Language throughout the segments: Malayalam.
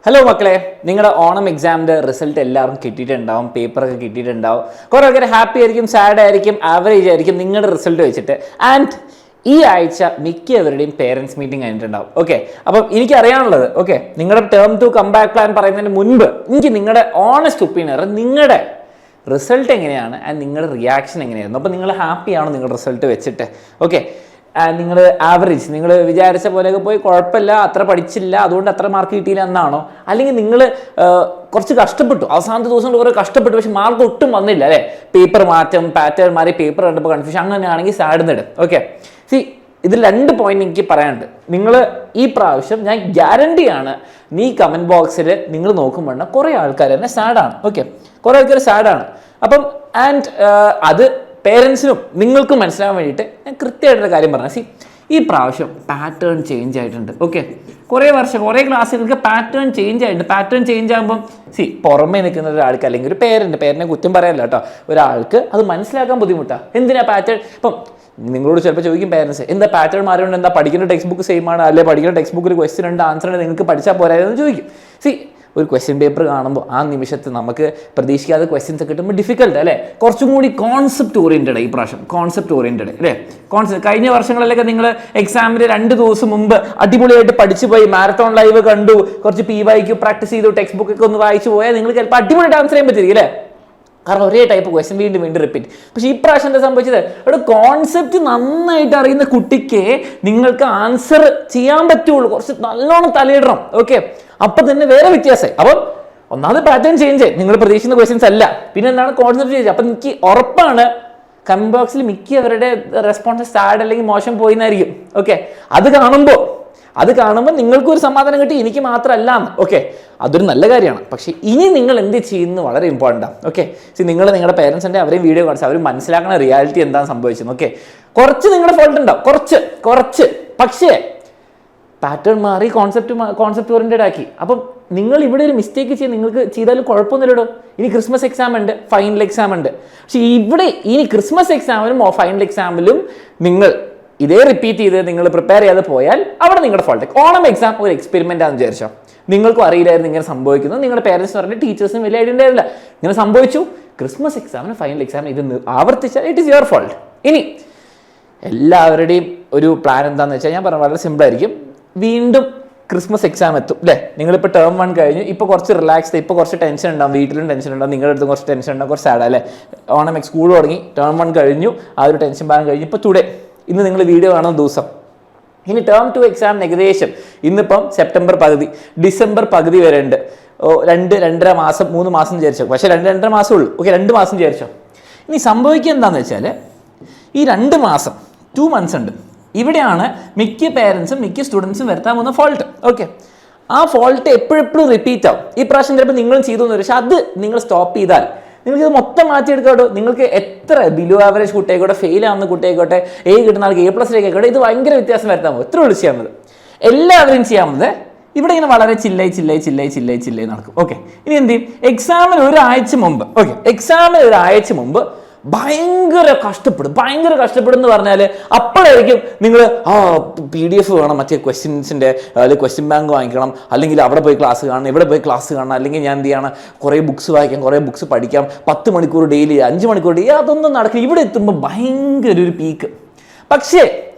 ഹലോ മക്കളെ, നിങ്ങളുടെ ഓണം എക്സാമിൻ്റെ റിസൾട്ട് എല്ലാവരും കിട്ടിയിട്ടുണ്ടാവും, പേപ്പറൊക്കെ കിട്ടിയിട്ടുണ്ടാവും. കുറേ ആൾക്കാർ ഹാപ്പി ആയിരിക്കും, സാഡ് ആയിരിക്കും, ആവറേജ് ആയിരിക്കും നിങ്ങളുടെ റിസൾട്ട് വെച്ചിട്ട്. ആൻഡ് ഈ ആഴ്ച മിക്കവരുടെയും പേരൻസ് മീറ്റിംഗ് കഴിഞ്ഞിട്ടുണ്ടാവും. ഓക്കെ, അപ്പം എനിക്കറിയാനുള്ളത്, ഓക്കെ, നിങ്ങളുടെ ടേം 2 കംബാക്ക് പ്ലാൻ പറയുന്നതിന് മുൻപ് എനിക്ക് നിങ്ങളുടെ ഓണസ്റ്റ് ഒപ്പീനിയർ, നിങ്ങളുടെ റിസൾട്ട് എങ്ങനെയാണ് ആൻഡ് നിങ്ങളുടെ റിയാക്ഷൻ എങ്ങനെയായിരുന്നു. അപ്പോൾ നിങ്ങൾ ഹാപ്പിയാണോ നിങ്ങളുടെ റിസൾട്ട് വെച്ചിട്ട്? ഓക്കെ, നിങ്ങൾ ആവറേജ്, നിങ്ങൾ വിചാരിച്ച പോലെയൊക്കെ പോയി കുഴപ്പമില്ല, അത്ര പഠിച്ചില്ല, അതുകൊണ്ട് അത്ര മാർക്ക് കിട്ടിയില്ല എന്നാണോ? അല്ലെങ്കിൽ നിങ്ങൾ കുറച്ച് കഷ്ടപ്പെട്ടു, അവസാനത്തെ ദിവസം കുറേ കഷ്ടപ്പെട്ടു, പക്ഷെ മാർക്ക് ഒട്ടും വന്നില്ല അല്ലേ? പേപ്പർ മാറ്റം, പാറ്റേൺ മാറി, പേപ്പർ കണ്ടപ്പോൾ കൺഫ്യൂഷൻ, അങ്ങനെയാണെങ്കിൽ സാഡ് നേടും. ഓക്കെ, ഇതിൽ 2 പോയിന്റ് എനിക്ക് പറയാനുണ്ട്. നിങ്ങൾ ഈ പ്രാവശ്യം ഞാൻ ഗ്യാരണ്ടിയാണ്, നീ കമൻറ്റ് ബോക്സിൽ നിങ്ങൾ നോക്കുമ്പോൾ കുറേ ആൾക്കാർ തന്നെ സാഡാണ്. ഓക്കെ, കുറേ ആൾക്കാർ സാഡാണ്. അപ്പം ആൻഡ് അത് പേരൻസിനും നിങ്ങൾക്കും മനസ്സിലാകാൻ വേണ്ടിയിട്ട് ഞാൻ കൃത്യമായിട്ടൊരു കാര്യം പറഞ്ഞു. ഈ പ്രാവശ്യം പാറ്റേൺ ചേഞ്ച് ആയിട്ടുണ്ട്. ഓക്കെ, കുറേ ക്ലാസ്സുകൾക്ക് പാറ്റേൺ ചേഞ്ച് ആയിട്ടുണ്ട്. പാറ്റേൺ ചേഞ്ച് ആകുമ്പം പുറമേ നിൽക്കുന്ന ഒരാൾക്ക്, അല്ലെങ്കിൽ ഒരു പേരനെ കുറ്റം പറയാനല്ല കേട്ടോ, ഒരാൾക്ക് അത് മനസ്സിലാക്കാൻ ബുദ്ധിമുട്ടാണ്. എന്തിനാ പാറ്റേൺ? ഇപ്പം നിങ്ങളോട് ചിലപ്പോൾ ചോദിക്കും പേരൻസ്, എന്താ പാറ്റേൺ മാറിയുണ്ട്, എന്താ പഠിക്കുന്ന ടെക്സ്റ്റ് ബുക്ക് സെയിം ആണ്, അല്ലെങ്കിൽ പഠിക്കുന്ന ടെക്സ്റ്റ് ബുക്കിൽ ക്വസ്റ്റ്യൻ ഉണ്ട്, ആൻസർ ഉണ്ട്, നിങ്ങൾക്ക് പഠിച്ചാൽ പോരായെന്ന് ചോദിക്കും. ഒരു ക്വസ്റ്റ്യൻ പേപ്പർ കാണുമ്പോൾ ആ നിമിഷത്ത് നമുക്ക് പ്രതീക്ഷിക്കാതെ ക്വസ്റ്റ്യൻസ് ഒക്കെ കിട്ടുമ്പോൾ ഡിഫിക്കൽട്ട് അല്ലേ? കുറച്ചും കൂടി കോൺസെപ്റ്റ് ഓറിയൻറ്റഡ് ഈ പ്രാവശ്യം, കോൺസെപ്റ്റ് ഓറിയൻറ്റഡ് അല്ലേ? കഴിഞ്ഞ വർഷങ്ങളിലൊക്കെ നിങ്ങൾ എക്സാമിന് 2 ദിവസം മുമ്പ് അടിപൊളിയായിട്ട് പഠിച്ചു പോയി, മാരത്തോൺ ലൈവ് കണ്ടു, കുറച്ച് PYQ പ്രാക്ടീസ് ചെയ്തു, ടെക്സ്റ്റ് ബുക്ക് ഒക്കെ ഒന്ന് വായിച്ചു പോയാൽ നിങ്ങൾക്ക് ചിലപ്പോൾ അടിപൊളിയായിട്ട് ആൻസർ ചെയ്യാൻ പറ്റിയിരിക്കും അല്ലേ? കാരണം ഒരേ ടൈപ്പ് ക്വസ്റ്റ്യൻ വീണ്ടും റിപ്പീറ്റ്. പക്ഷേ ഈ പ്രാവശ്യം എന്താ സംഭവിച്ചത്? ഒരു കോൺസെപ്റ്റ് നന്നായിട്ട് അറിയുന്ന കുട്ടിക്ക് നിങ്ങൾക്ക് ആൻസർ ചെയ്യാൻ പറ്റുള്ളൂ, കുറച്ച് നല്ലോണം തലയിടണം. ഓക്കെ, അപ്പം തന്നെ വേറെ വ്യത്യാസമായി. അപ്പം ഒന്നാമത് പാറ്റേൺ ചേഞ്ച്, നിങ്ങൾ പ്രതീക്ഷിക്കുന്ന ക്വസ്റ്റ്യൻസ് അല്ല. പിന്നെ എന്താണ് കോൺസെപ്റ്റ് ചേഞ്ച്. അപ്പം എനിക്ക് ഉറപ്പാണ് കമന്റ് ബോക്സിൽ മിക്കവരുടെ റെസ്പോൺസ് സാഡ് അല്ലെങ്കിൽ മോശം പോയിന്നായിരിക്കും. ഓക്കെ, അത് കാണുമ്പോൾ നിങ്ങൾക്കും ഒരു സമാധാനം കിട്ടി, എനിക്ക് മാത്രമല്ല. ഓക്കെ, അതൊരു നല്ല കാര്യമാണ്. പക്ഷേ ഇനി നിങ്ങൾ എന്ത് ചെയ്യുന്നത് വളരെ ഇമ്പോർട്ടൻ്റ് ആണ്. ഓക്കെ, നിങ്ങൾ നിങ്ങളുടെ പേരൻസിൻ്റെ അവരെയും വീഡിയോ കാണിച്ച് അവർ മനസ്സിലാക്കുന്ന റിയാലിറ്റി എന്താണ് സംഭവിച്ചത്. ഓക്കെ, കുറച്ച് നിങ്ങളുടെ ഫോൾട്ട് ഉണ്ടാവും, കുറച്ച് പക്ഷേ പാറ്റേൺ മാറി, കോൺസെപ്റ്റ് ഓറിയൻറ്റഡ് ആക്കി. അപ്പം നിങ്ങൾ ഇവിടെ ഒരു മിസ്റ്റേക്ക് നിങ്ങൾക്ക് ചെയ്താലും കുഴപ്പമൊന്നുമില്ലടോ. ഇനി ക്രിസ്മസ് എക്സാം ഉണ്ട്, ഫൈനൽ എക്സാം ഉണ്ട്. പക്ഷേ ഇവിടെ ഇനി ക്രിസ്മസ് എക്സാമിലും ഫൈനൽ എക്സാമിലും നിങ്ങൾ ഇതേ റിപ്പീറ്റ് ചെയ്ത് നിങ്ങൾ പ്രിപ്പയർ ചെയ്യാതെ പോയാൽ അവിടെ നിങ്ങളുടെ ഫോൾട്ട്. ഓണം എക്സാം ഒരു എക്സ്പെരിമെൻ്റ് ആണെന്ന് വിചാരിച്ചോ, നിങ്ങൾക്കും അറിയില്ലായിരുന്നു ഇങ്ങനെ സംഭവിക്കുന്നത്, നിങ്ങളുടെ പേരൻസ് പറഞ്ഞിട്ട് ടീച്ചേഴ്സിനും വലിയ ഐഡിയ ഉണ്ടായിരുന്നില്ല, ഇങ്ങനെ സംഭവിച്ചു. ക്രിസ്മസ് എക്സാമിന് ഫൈനൽ എക്സാമിന് ഇത് ആവർത്തിച്ചാൽ ഇറ്റ് ഈസ് യുവർ ഫോൾട്ട്. ഇനി എല്ലാവരുടെയും ഒരു പ്ലാൻ എന്താണെന്ന് വെച്ചാൽ ഞാൻ പറഞ്ഞു, വളരെ സിമ്പിളായിരിക്കും. വീണ്ടും ക്രിസ്മസ് എക്സാം എത്തും അല്ലേ? നിങ്ങളിപ്പോൾ ടേം 1 കഴിഞ്ഞു, ഇപ്പോൾ കുറച്ച് റിലാക്സ്ഡ്, ഇപ്പോൾ കുറച്ച് ടെൻഷൻ ഉണ്ടാവും, വീട്ടിലും ടെൻഷൻ ഉണ്ടാവും, നിങ്ങളുടെ അടുത്ത് കുറച്ച് ടെൻഷൻ ഉണ്ടാവും, കുറച്ച് സാഡ് അല്ലേ? ഓണം സ്കൂൾ തുടങ്ങി, ടേം 1 കഴിഞ്ഞു, ആ ഒരു ടെൻഷൻ ഭാഗം കഴിഞ്ഞു. ഇപ്പോൾ ഇന്ന് നിങ്ങൾ വീഡിയോ കാണുന്ന ദിവസം, ഇനി ടേം 2 എക്സാം ഏകദേശം ഇന്നിപ്പം സെപ്റ്റംബർ പകുതി, ഡിസംബർ പകുതി വരെ ഉണ്ട്. 2-2.5 മാസം, 3 മാസം വിചാരിച്ചോ. പക്ഷേ 2-2.5 മാസം ഉള്ളൂ. ഓക്കെ, 2 മാസം വിചാരിച്ചോ. ഇനി സംഭവിക്കുക എന്താണെന്ന് വെച്ചാൽ ഈ 2 മാസം, 2 months ഉണ്ട്. ഇവിടെയാണ് മിക്ക പേരൻസും മിക്ക സ്റ്റുഡൻസും വരുത്താൻ പോകുന്ന ഫോൾട്ട്. ഓക്കെ, ആ ഫോൾട്ട് എപ്പോഴും റിപ്പീറ്റ് ആവും. ഈ പ്രാവശ്യം ചിലപ്പോൾ നിങ്ങളും ചെയ്തു എന്ന് വരും. പക്ഷെ അത് നിങ്ങൾ സ്റ്റോപ്പ് ചെയ്താൽ നിങ്ങൾക്ക് ഇത് മൊത്തം മാറ്റിയെടുക്കാട്ടോ. നിങ്ങൾക്ക് എത്ര ബിലോ ആവറേജ് കുട്ടിയായിക്കോട്ടെ, ഫെയിൽ ആവുന്ന കുട്ടിയായിക്കോട്ടെ, കിട്ടുന്ന ആൾക്ക് A+ ആയിക്കോട്ടെ, ഇത് ഭയങ്കര വ്യത്യാസം വരുത്താൻ പോകും. എത്ര വിളിച്ച് ചെയ്യാവുന്നത് എല്ലാവരും ചെയ്യാവുന്നത്. ഇവിടെ ഇങ്ങനെ വളരെ ചില്ലായി നടക്കും. ഓക്കെ, ഇനി എന്ത് ചെയ്യും? എക്സാമിന് ഒരാഴ്ച മുമ്പ് ഭയങ്കര കഷ്ടപ്പെടും എന്ന് പറഞ്ഞാൽ അപ്പോഴായിരിക്കും നിങ്ങൾ PDF വേണം, മറ്റേ ക്വസ്റ്റ്യൻസിൻ്റെ അല്ലെങ്കിൽ ക്വസ്റ്റ്യൻ ബാങ്ക് വാങ്ങിക്കണം, അല്ലെങ്കിൽ അവിടെ പോയി ക്ലാസ് കാണണം, ഇവിടെ പോയി ക്ലാസ് കാണണം, അല്ലെങ്കിൽ ഞാൻ എന്ത് ചെയ്യണം, കുറേ ബുക്സ് വായിക്കാം, കുറേ ബുക്സ് പഠിക്കാം, 10 മണിക്കൂർ ഡെയിലി, 5 മണിക്കൂർ ഡെയിലി, അതൊന്നും നടക്കില്ല. ഇവിടെ എത്തുമ്പോൾ ഭയങ്കര ഒരു പീക്ക്. പക്ഷേ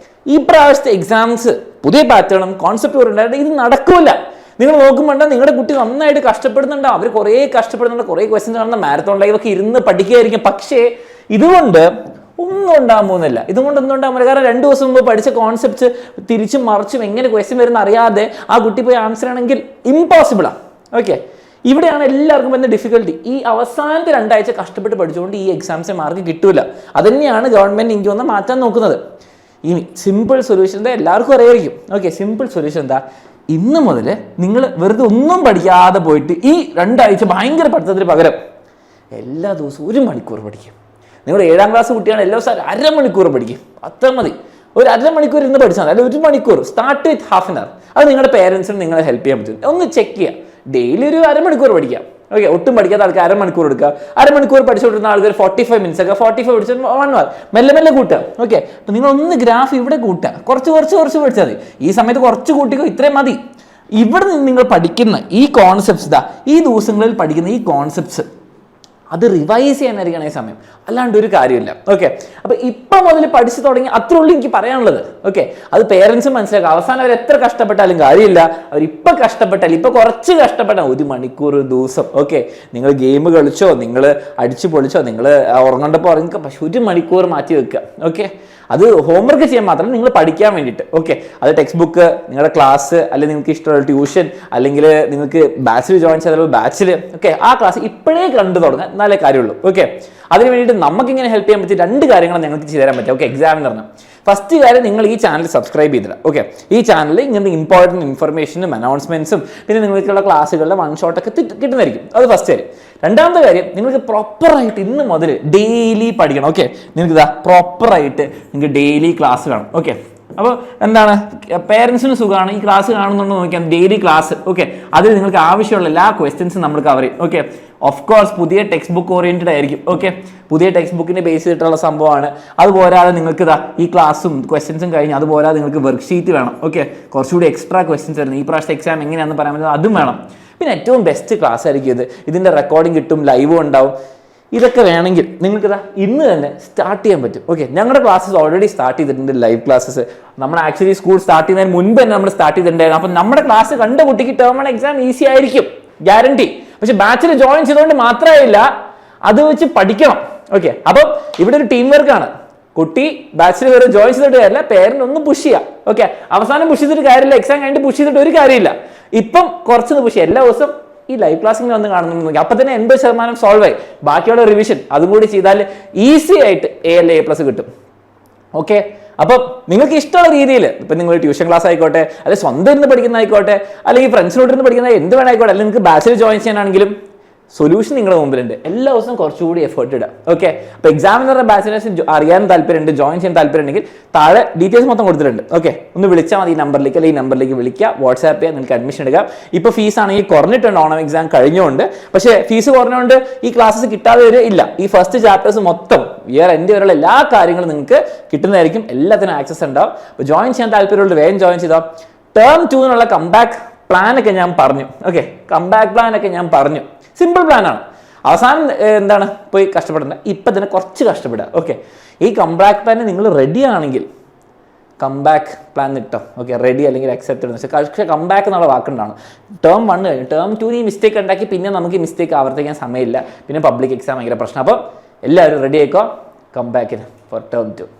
ഈ പ്രാവശ്യത്തെ എക്സാംസ് പുതിയ പാറ്റേണും കോൺസെപ്റ്റ് ഓറിയന്റഡ്, ഇത് നടക്കില്ല. നിങ്ങൾ നോക്കുമ്പോൾ നിങ്ങളുടെ കുട്ടി നന്നായിട്ട് കഷ്ടപ്പെടുന്നുണ്ട്, അവർ കുറേ കഷ്ടപ്പെടുന്നുണ്ട്, കുറേ ക്വസ്റ്റ്യൻസ് കാണുന്ന മാരത്തോൺ ലൈവ് ഒക്കെ ഇരുന്ന് പഠിക്കുകയായിരിക്കും. പക്ഷേ ഇതുകൊണ്ട് ഒന്നും ഉണ്ടാകാൻ പോകുന്നില്ല. കാരണം 2 ദിവസം മുമ്പ് പഠിച്ച കോൺസെപ്റ്റ്സ് തിരിച്ചും മറിച്ചും എങ്ങനെ ക്വസ്റ്റ്യൻ വരുന്ന അറിയാതെ ആ കുട്ടി പോയി ആൻസർ ആണെങ്കിൽ ഇമ്പോസിബിളാണ്. ഓക്കെ, ഇവിടെയാണ് എല്ലാവർക്കും വരുന്ന ഡിഫിക്കൽട്ടി. ഈ അവസാനത്തെ 2 ആഴ്ച കഷ്ടപ്പെട്ട് പഠിച്ചുകൊണ്ട് ഈ എക്സാംസിന് മാർക്ക് കിട്ടൂല. അതുതന്നെയാണ് ഗവൺമെൻറ് എനിക്ക് ഒന്ന് മാറ്റാൻ നോക്കുന്നത്. ഇനി സിമ്പിൾ സൊല്യൂഷൻ എന്താ എല്ലാവർക്കും അറിയായിരിക്കും. ഓക്കെ, സിമ്പിൾ സൊല്യൂഷൻ എന്താ? ഇന്ന് മുതൽ നിങ്ങൾ വെറുതെ ഒന്നും പഠിക്കാതെ പോയിട്ട് ഈ 2 ആഴ്ച ഭയങ്കര പഠിത്തത്തിന് പകരം എല്ലാ ദിവസവും 1 മണിക്കൂർ പഠിക്കും. നിങ്ങൾ 7ാം ക്ലാസ് കുട്ടിയാണ്, എല്ലാ ദിവസവും 1/2 മണിക്കൂർ പഠിക്കും. അത്ര മതി. ഒരു 1/2 മണിക്കൂർ ഇരുന്ന് പഠിച്ചാൽ മതി, അല്ലെങ്കിൽ 1 മണിക്കൂർ. Start with ½ hour. അത് നിങ്ങളുടെ പേരൻസിന് നിങ്ങളെ ഹെൽപ്പ് ചെയ്യാൻ പറ്റും. ഒന്ന് ചെക്ക് ചെയ്യുക. ഡെയിലി ഒരു 1/2 മണിക്കൂർ പഠിക്കാം. ഓക്കെ, ഒട്ടും പഠിക്കാത്ത ആൾക്ക് 1/2 മണിക്കൂർ എടുക്കുക. 1/2 മണിക്കൂർ പഠിച്ചുകൊണ്ടിരുന്ന ആൾക്ക് 45 minutes ഒക്കെ, 45 പഠിച്ച് 1 hour മെല്ലെ കൂട്ടുക. ഓക്കെ, അപ്പം നിങ്ങൾ ഒന്ന് ഗ്രാഫ് ഇവിടെ കൂട്ടുക, കുറച്ച് പഠിച്ചാൽ മതി. ഈ സമയത്ത് കുറച്ച് കൂട്ടിക്കോ, ഇത്രയും മതി. ഇവിടെ നിന്ന് നിങ്ങൾ പഠിക്കുന്ന ഈ കോൺസെപ്റ്റ്സ് ഈ ദിവസങ്ങളിൽ പഠിക്കുന്ന ഈ കോൺസെപ്റ്റ്സ് അത് റിവൈസ് ചെയ്യാനായിരിക്കണം ഈ സമയം, അല്ലാണ്ട് ഒരു കാര്യമില്ല. ഓക്കെ, അപ്പോൾ ഇപ്പം മുതൽ പഠിച്ചു തുടങ്ങി അത്രേ ഉള്ളൂ എനിക്ക് പറയാനുള്ളത്. ഓക്കെ, അത് പേരൻസും മനസ്സിലാക്കുക. അവസാനം അവർ എത്ര കഷ്ടപ്പെട്ടാലും കാര്യമില്ല, അവരിപ്പോൾ കഷ്ടപ്പെട്ടാൽ ഇപ്പോൾ കുറച്ച് കഷ്ടപ്പെട്ടാൽ 1 മണിക്കൂർ ദിവസം ഓക്കെ നിങ്ങൾ ഗെയിം കളിച്ചോ, നിങ്ങൾ അടിച്ചു പൊളിച്ചോ, നിങ്ങൾ ഉറങ്ങേണ്ടപ്പോൾ ഉറങ്ങിക്കോ, പക്ഷെ 1 മണിക്കൂർ മാറ്റി വെക്കുക. ഓക്കെ, അത് ഹോംവർക്ക് ചെയ്യാൻ മാത്രമല്ല, നിങ്ങൾ പഠിക്കാൻ വേണ്ടിയിട്ട്. ഓക്കെ, അത് ടെക്സ്റ്റ് ബുക്ക്, നിങ്ങളുടെ ക്ലാസ്, അല്ലെങ്കിൽ നിങ്ങൾക്ക് ഇഷ്ടമുള്ള ട്യൂഷൻ, അല്ലെങ്കിൽ നിങ്ങൾക്ക് ബാച്ചിൽ ജോയിൻ ചെയ്താൽ ബാച്ചിൽ, ഓക്കെ ആ ക്ലാസ് ഇപ്പോഴേ കണ്ടു തുടങ്ങാൻ നല്ല കാര്യമുള്ളൂ. ഓക്കെ, അതിന് വേണ്ടിയിട്ട് നമുക്ക് ഇങ്ങനെ ഹെൽപ്പ് ചെയ്യാൻ പറ്റിയ 2 കാര്യങ്ങൾ ഞങ്ങൾക്ക് ചെയ്തു തരാൻ പറ്റും. ഓക്കെ, എക്സാമിന് പറഞ്ഞാൽ ഫസ്റ്റ് കാര്യം, നിങ്ങൾ ഈ ചാനൽ സബ്സ്ക്രൈബ് ചെയ്തില്ല. ഓക്കെ, ഈ ചാനലിൽ ഇങ്ങനത്തെ ഇമ്പോർട്ടൻറ്റ് ഇൻഫർമേഷനും അനൗൺസ്മെന്റ്സും പിന്നെ നിങ്ങൾക്കുള്ള ക്ലാസ്സുകളുടെ 1 ഷോട്ടൊക്കെ കിട്ടുന്നതായിരിക്കും. അത് ഫസ്റ്റ് കാര്യം. രണ്ടാമത്തെ കാര്യം, നിങ്ങൾക്ക് പ്രോപ്പറായിട്ട് ഇന്ന് മുതൽ ഡെയിലി പഠിക്കണം. ഓക്കെ, നിങ്ങൾക്ക് ഇതാ പ്രോപ്പറായിട്ട് നിങ്ങൾക്ക് ഡെയിലി ക്ലാസ് കാണും. ഓക്കെ, അപ്പോൾ എന്താണ്, പേരൻസിന് സുഖമാണ് ഈ ക്ലാസ് കാണുന്നുണ്ടോ നോക്കിയാൽ ഡെയിലി ക്ലാസ്. ഓക്കെ, അതിൽ നിങ്ങൾക്ക് ആവശ്യമുള്ള എല്ലാ ക്വസ്റ്റ്യൻസും നമ്മൾ കവർ ചെയ്യും. ഓക്കെ, ഓഫ് കോഴ്സ് പുതിയ ടെക്സ്റ്റ് ബുക്ക് ഓറിയന്റഡ് ആയിരിക്കും. ഓക്കെ, പുതിയ ടെക്സ്റ്റ് ബുക്കിനെ ബേസ് ചെയ്തിട്ടുള്ള സംഭവമാണ്. അതുപോരാതെ നിങ്ങൾക്ക് ഇതാ ഈ ക്ലാസ്സും ക്വസ്റ്റ്യൻസും കഴിഞ്ഞ് അതുപോരാതെ നിങ്ങൾക്ക് വർക്ക് ഷീറ്റ് വേണം. ഓക്കെ, കുറച്ചുകൂടി എക്സ്ട്രാ ക്വസ്റ്റ്യൻസ് വരുന്നത് ഈ പ്രാവശ്യത്തെ എക്സാം എങ്ങനെയാണെന്ന് പറയാൻ പറ്റുന്നത് അതും വേണം. പിന്നെ ഏറ്റവും ബെസ്റ്റ് ക്ലാസ് ആയിരിക്കും ഇത്. ഇതിൻ്റെ റെക്കോർഡിംഗ് കിട്ടും, ലൈവും ഉണ്ടാവും. ഇതൊക്കെ വേണമെങ്കിൽ നിങ്ങൾക്ക് ഇന്ന് തന്നെ സ്റ്റാർട്ട് ചെയ്യാൻ പറ്റും. ഓക്കെ, ഞങ്ങളുടെ ക്ലാസ്സസ് ഓൾറെഡി സ്റ്റാർട്ട് ചെയ്തിട്ടുണ്ട്, ലൈവ് ക്ലാസ്സസ്. നമ്മൾ ആക്ച്വലി സ്കൂൾ സ്റ്റാർട്ട് ചെയ്യുന്നതിന് മുൻപ് തന്നെ നമ്മൾ സ്റ്റാർട്ട് ചെയ്തിട്ടുണ്ടായിരുന്നു. അപ്പം നമ്മുടെ ക്ലാസ് കണ്ട കുട്ടിക്ക് ടേം 1 എക്സാം ഈസി ആയിരിക്കും, ഗ്യാരണ്ടി. പക്ഷെ ബാച്ചിൽ ജോയിൻ ചെയ്തുകൊണ്ട് മാത്രമായില്ല, അത് വെച്ച് പഠിക്കണം. ഓക്കെ, അപ്പം ഇവിടെ ഒരു ടീം വർക്കാണ്. കുട്ടി ബാച്ചിൽ വരെ ജോയിൻ ചെയ്തിട്ട് കാര്യമില്ല, പേരന്റ് ഒന്ന് പുഷ് ചെയ്യുക. ഓക്കെ, അവസാനം പുഷ് ചെയ്തിട്ട് കാര്യമില്ല, എക്സാം കഴിഞ്ഞിട്ട് പുഷ് ചെയ്തിട്ട് ഒരു കാര്യമില്ല. ഇപ്പം കുറച്ചൊന്ന് പുഷ് ചെയ്യുക. എല്ലാ ദിവസവും ഈ ലൈവ് ക്ലാസ്സിൽ വന്ന് കാണുന്നു നോക്കി, അപ്പം തന്നെ 80% സോൾവ് ആയി. ബാക്കിയുള്ള റിവിഷൻ അതും കൂടി ചെയ്താൽ ഈസി ആയിട്ട് A++ കിട്ടും. ഓക്കെ, അപ്പം നിങ്ങൾക്ക് ഇഷ്ടമുള്ള രീതിയിൽ ഇപ്പം നിങ്ങൾ ട്യൂഷൻ ക്ലാസ് ആയിക്കോട്ടെ, അല്ലെങ്കിൽ സ്വന്തം ഇരുന്ന് പഠിക്കുന്ന ആയിക്കോട്ടെ, അല്ലെങ്കിൽ ഫ്രണ്ട്സിനോട് ഇരുന്ന് പഠിക്കുന്ന എന്ത് വേണമായിക്കോട്ടെ, അല്ലെങ്കിൽ നിങ്ങൾക്ക് ബാച്ചിൽ ജോയിൻ ചെയ്യാനാണെങ്കിലും സൊല്യൂഷൻ നിങ്ങളുടെ മുമ്പിലുണ്ട്. എല്ലാ ദിവസവും കുറച്ചുകൂടി എഫേർട്ട് ഇടുക. ഓക്കെ, അപ്പോൾ എക്സാമിനറുടെ ബാച്ചിലേഴ്സ് അറിയാൻ താല്പര്യമുണ്ട്, ജോയിൻ ചെയ്യാൻ താല്പര്യമുണ്ടെങ്കിൽ താഴെ ഡീറ്റെയിൽസ് മൊത്തം കൊടുത്തിട്ടുണ്ട്. ഓക്കെ, ഒന്ന് വിളിച്ചാൽ മതി ഈ നമ്പറിലേക്ക്, അല്ലെങ്കിൽ ഈ നമ്പറിലേക്ക് വിളിക്കുക, വാട്സാപ്പ് ചെയ്യുക, നിങ്ങൾക്ക് അഡ്മിഷൻ എടുക്കാം. ഇപ്പോൾ ഫീസ് ആണെങ്കിൽ കുറഞ്ഞിട്ടുണ്ട്, ഓണം എക്സാം കഴിഞ്ഞുകൊണ്ട്. പക്ഷേ ഫീസ് കുറഞ്ഞുകൊണ്ട് ഈ ക്ലാസ്സസ് കിട്ടാതെ വരെ ഇല്ല. ഈ ഫസ്റ്റ് ചാപ്റ്റേഴ്സ് മൊത്തം ഇയർ എൻഡ് വരെയുള്ള എല്ലാ കാര്യങ്ങളും നിങ്ങൾക്ക് കിട്ടുന്നതായിരിക്കും. എല്ലാത്തിനും ആക്സസ് ഉണ്ടാവും. അപ്പോൾ ജോയിൻ ചെയ്യാൻ താല്പര്യമുള്ളത് വേഗം ജോയിൻ ചെയ്തോ. ടേം 2 കംബാക്ക് പ്ലാനൊക്കെ ഞാൻ പറഞ്ഞു. ഓക്കെ, കംബാക്ക് പ്ലാനൊക്കെ ഞാൻ പറഞ്ഞു. സിമ്പിൾ പ്ലാനാണ്. അവസാനം എന്താണ് പോയി കഷ്ടപ്പെടേണ്ട, ഇപ്പം തന്നെ കുറച്ച് കഷ്ടപ്പെടുക. ഓക്കെ, ഈ കംബാക്ക് പ്ലാൻ നിങ്ങൾ റെഡി ആണെങ്കിൽ കംബാക്ക് പ്ലാൻ കിട്ടും. ഓക്കെ, റെഡി അല്ലെങ്കിൽ അക്സെപ്റ്റഡ്. പക്ഷേ കംബാക്ക് എന്നുള്ള വാക്കുണ്ടാണ്. ടേം 1 കഴിഞ്ഞു, ടേം 2 ഈ മിസ്റ്റേക്ക് ഉണ്ടാക്കി പിന്നെ നമുക്ക് ഈ മിസ്റ്റേക്ക് ആവർത്തിക്കാൻ സമയമില്ല. പിന്നെ പബ്ലിക് എക്സാം ഭയങ്കര പ്രശ്നം. അപ്പം എല്ലാവരും റെഡി ആയിക്കോ കംബാക്കിന് ഫോർ ടേം 2.